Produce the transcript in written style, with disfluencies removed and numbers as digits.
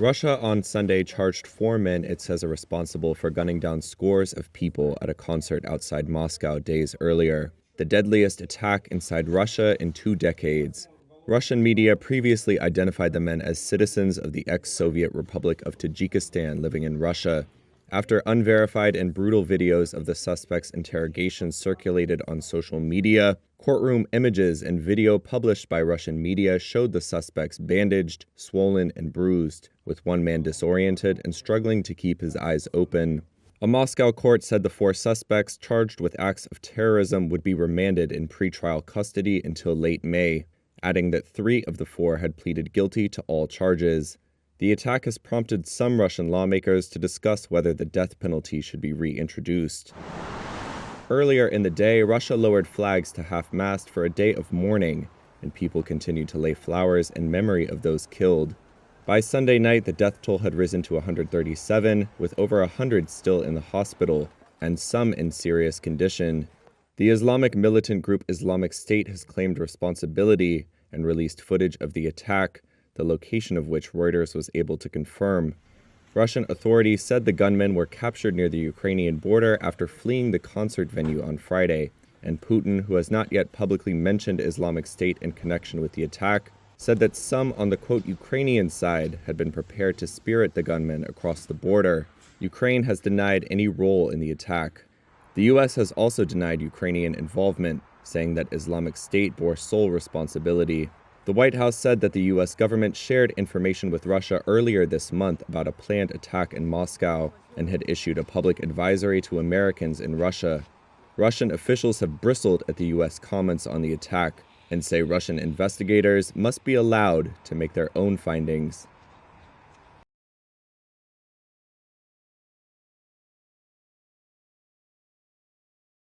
Russia on Sunday charged 4 men it says are responsible for gunning down scores of people at a concert outside Moscow days earlier, the deadliest attack inside Russia in 2 decades. Russian media previously identified the men as citizens of the ex-Soviet Republic of Tajikistan living in Russia. After unverified and brutal videos of the suspects' interrogation circulated on social media, courtroom images and video published by Russian media showed the suspects bandaged, swollen, and bruised, with one man disoriented and struggling to keep his eyes open. A Moscow court said the 4 suspects charged with acts of terrorism would be remanded in pretrial custody until late May, adding that 3 of the 4 had pleaded guilty to all charges. The attack has prompted some Russian lawmakers to discuss whether the death penalty should be reintroduced. Earlier in the day, Russia lowered flags to half-mast for a day of mourning, and people continued to lay flowers in memory of those killed. By Sunday night, the death toll had risen to 137, with over 100 still in the hospital, and some in serious condition. The Islamic militant group Islamic State has claimed responsibility and released footage of the attack, the location of which Reuters was able to confirm. Russian authorities said the gunmen were captured near the Ukrainian border after fleeing the concert venue on Friday, and Putin, who has not yet publicly mentioned Islamic State in connection with the attack, said that some on the, quote, Ukrainian side had been prepared to spirit the gunmen across the border. Ukraine has denied any role in the attack. The U.S. has also denied Ukrainian involvement, saying that Islamic State bore sole responsibility. The White House said that the U.S. government shared information with Russia earlier this month about a planned attack in Moscow and had issued a public advisory to Americans in Russia. Russian officials have bristled at the U.S. comments on the attack and say Russian investigators must be allowed to make their own findings.